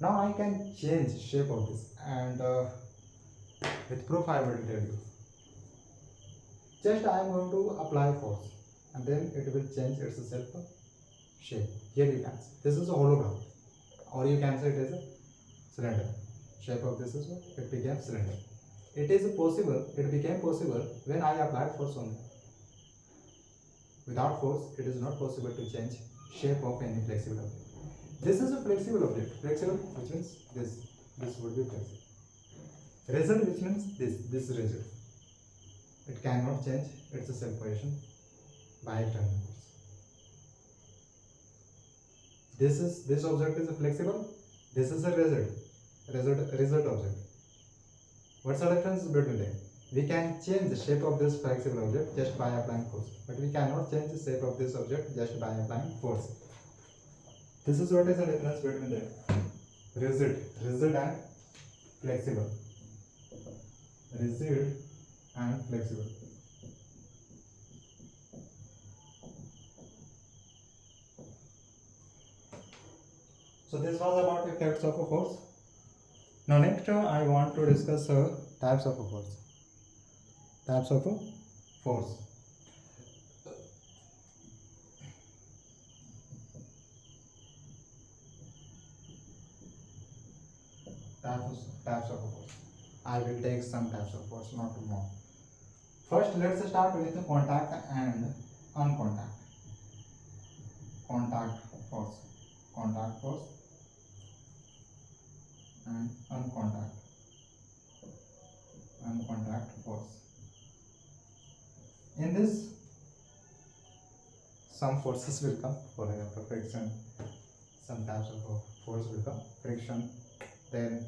Now I can change shape of this, and with proof I will tell you. Just I am going to apply force, and then it will change its shape. Here you can see this is a hologram, or you can say it is a cylinder. Shape of this is what? It became cylinder. It is possible, it became possible when I applied force on it. Without force, it is not possible to change shape of any flexible object. This is a flexible object. Flexible, which means this would be flexible. Rigid, which means this is rigid. It cannot change its self position by external force. This object is a flexible. This is a rigid object. What's the difference between them? We can change the shape of this flexible object just by applying force, but we cannot change the shape of this object just by applying force. This is what is the difference between them. Rigid and flexible. Rigid and flexible. So this was about effects of a force. Now next I want to discuss types of a force. Types of a force. Types of a force. I will take some types of force, not more. First, let's start with contact and uncontact. Contact force and uncontact force. In this, some forces will come, for example friction. Some types of force will come, friction, then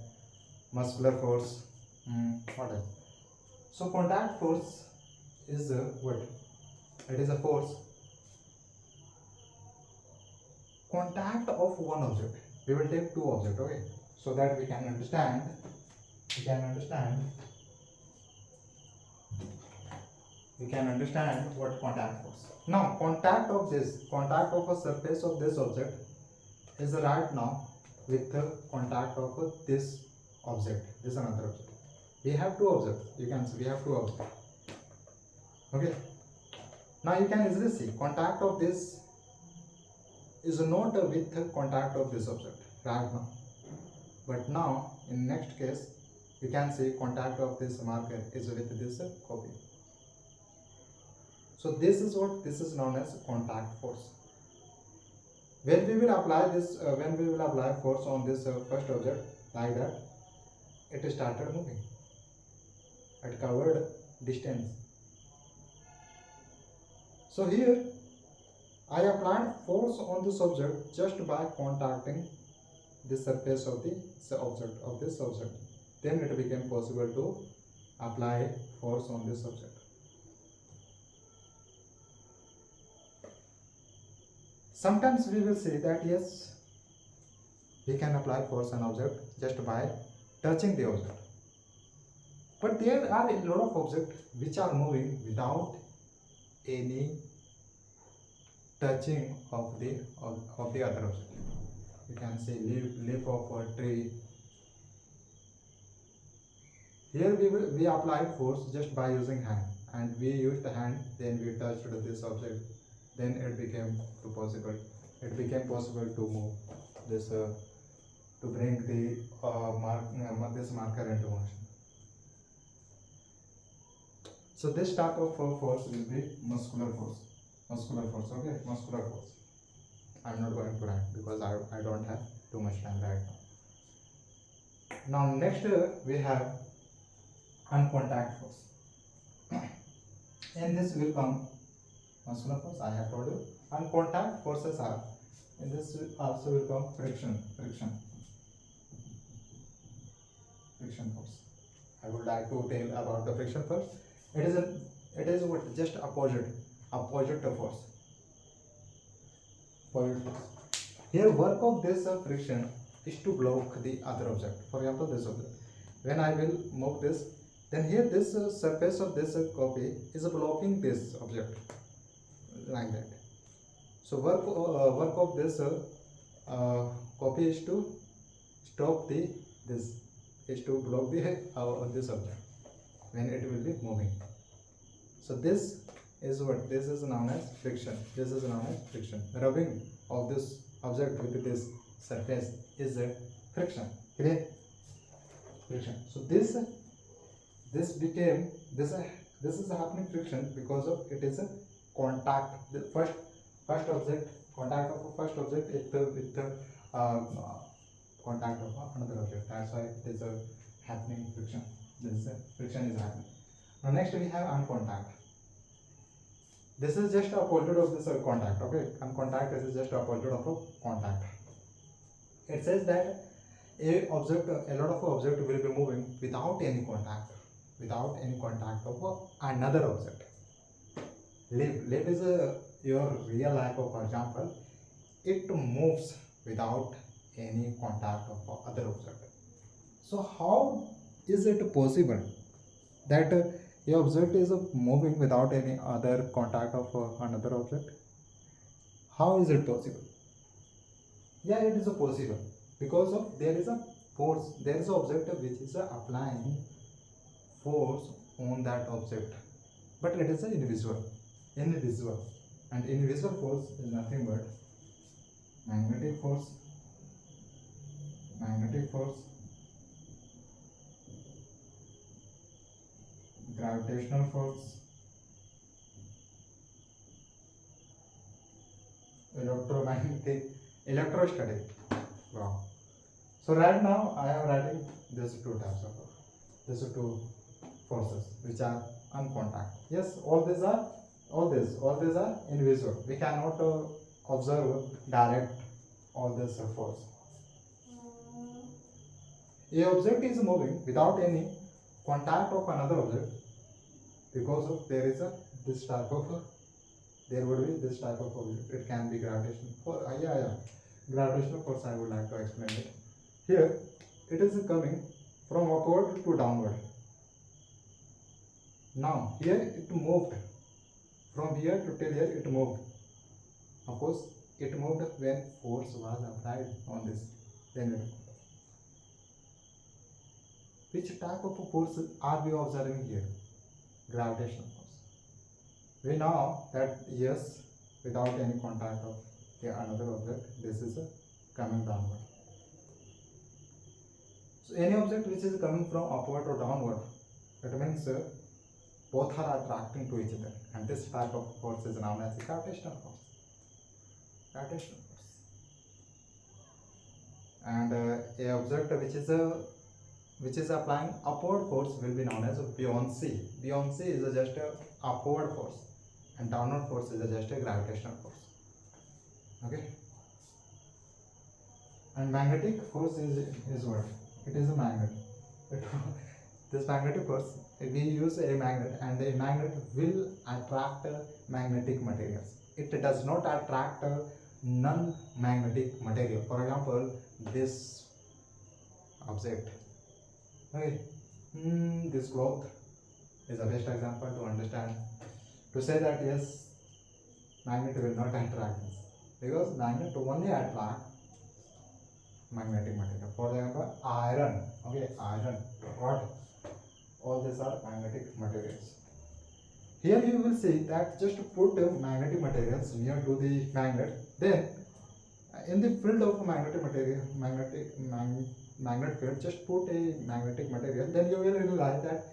muscular force. What else? So contact force is what? It is a force. Contact of one object. We will take two objects, okay? So that we can understand. What contact force. Now, contact of a surface of this object is right now with the contact of this object. This is another object. We have two objects. You can see we have two objects. Okay. Now you can easily see contact of this is not with the contact of this object right now. But now in next case you can see contact of this marker is with this copy. So this is known as contact force. When we will apply force on this first object like that, it started moving at covered distance. So here I applied force on this object just by contacting the surface of this object. Then it became possible to apply force on this object. Sometimes we will say that yes, we can apply force on object just by touching the object. But there are a lot of objects which are moving without any touching of the other object. You can say leaf of a tree. Here we applied force just by using hand, and we used the hand, then we touched this object, then it became possible to move this to bring the this marker into motion. So this type of force will be muscular force. Okay, muscular force. I'm not going to write because I don't have too much time right now. Now next we have uncontact force. In this will come muscular force, I have told you. Uncontact forces are, in this also will come friction force. I would like to tell about the friction first. It is what? Just opposite to force. Here work of this friction is to block the other object. For example, this object. When I will move this, then here this surface of this copy is blocking this object like that. So work of this copy is to stop block this object when it will be moving. So this is known as friction. Rubbing of this object with this surface is friction. Clear? friction. So this became this is happening friction because of it is a contact. The first object contact of a first object with the contact of another object. That's why it is a happening friction. This friction is happening. Now next we have uncontact. This is just a opposite of this contact. Okay, uncontact. This is just a opposite of a contact. It says that a lot of object will be moving without any contact of another object. Leaf is your real life of example. It moves without any contact of other object. So how is it possible that a object is moving without any other contact of another object? How is it possible? Yeah, it is possible because of there is a force. There is an object which is applying force on that object, but it is invisible, and invisible force is nothing but magnetic force, gravitational force, electrostatic. Wow. So right now I am writing these two types of these two forces which are uncontact. Yes, all these are invisible. We cannot observe direct all this force. A object is moving without any contact of another object because of there is this type of there would be this type of object. It can be gravitational force. Gravitational force. I would like to explain it. Here, it is coming from upward to downward. Now, here it moved from here to till here. It moved. Of course, it moved when force was applied on this. Then it moved. Which type of force are we observing here? Gravitational force. We know that yes, without any contact of another object, this is coming downward. So any object which is coming from upward or downward, that means both are attracting to each other, and this type of force is known as gravitational force. And a object which is applying upward force will be known as buoyancy. Buoyancy is just a upward force, and downward force is just a gravitational force. Okay. And magnetic force is what? It is a magnet. This magnetic force, we use a magnet, and a magnet will attract magnetic materials. It does not attract non-magnetic material. For example, this object. Okay. This cloth is the best example to understand. To say that yes, magnet will not attract this, because magnet only attract magnetic material. For example, iron. Okay, iron. What? All these are magnetic materials. Here you will see that just put magnetic materials near to the magnet. Then, in the field of magnetic material, magnet field, just put a magnetic material. Then you will realize that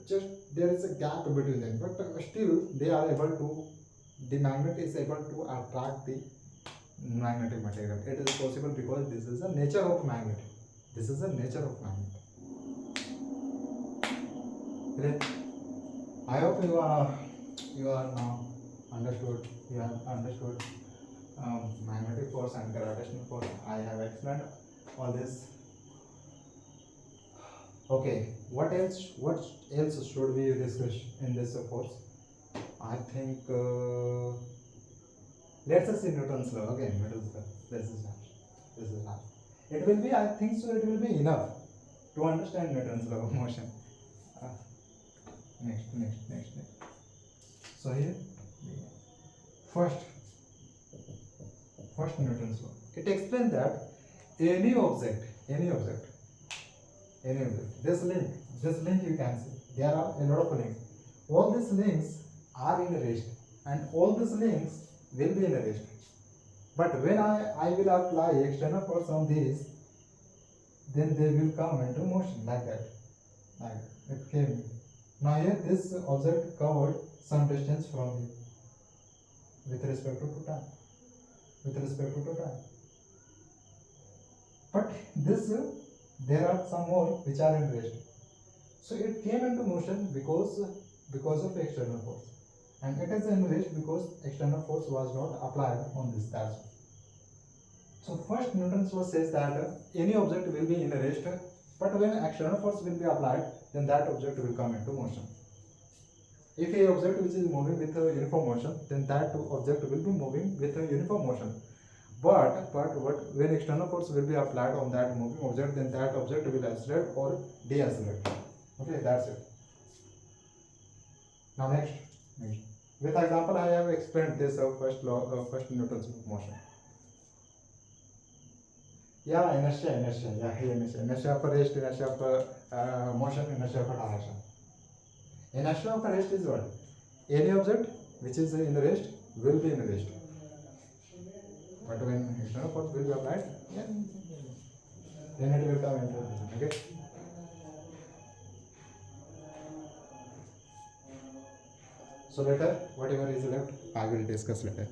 just there is a gap between them, but still they are able to. The magnet is able to attract the magnetic material. It is possible because this is the nature of magnet. I hope you are now understood. You have understood magnetic force and gravitational force. I have explained all this. Okay, what else should we discuss in this force? I think let's see Newton's law again. This is that. It will be, I think so, it will be enough to understand Newton's law of motion. Next. So here, first Newton's law. It explains that any object, this link you can see, there are a lot of links. All these links are in a rest, and all these links will be in a rest. But when I will apply external force on this, then they will come into motion like that. Like it came. Now here this object covered some distance from you with respect to time. With respect to time. But this there are some more which are in rest. So it came into motion because of external force, and it is in rest because external force was not applied on this. That's all. So first Newton's law says that any object will be in rest, but when external force will be applied, then that object will come into motion. If a object which is moving with a uniform motion, then that object will be moving with a uniform motion. But when external force will be applied on that moving object, then that object will accelerate or deaccelerate. Okay, that's it. Now next. With example, I have explained this first law, first Newton's motion. Yeah, inertia of rest, inertia of motion, inertia of direction. Inertia of rest is what? Any object which is in rest will be in rest. But when external force will be applied, then it will come into motion. Okay. So later, whatever is left, I will discuss later.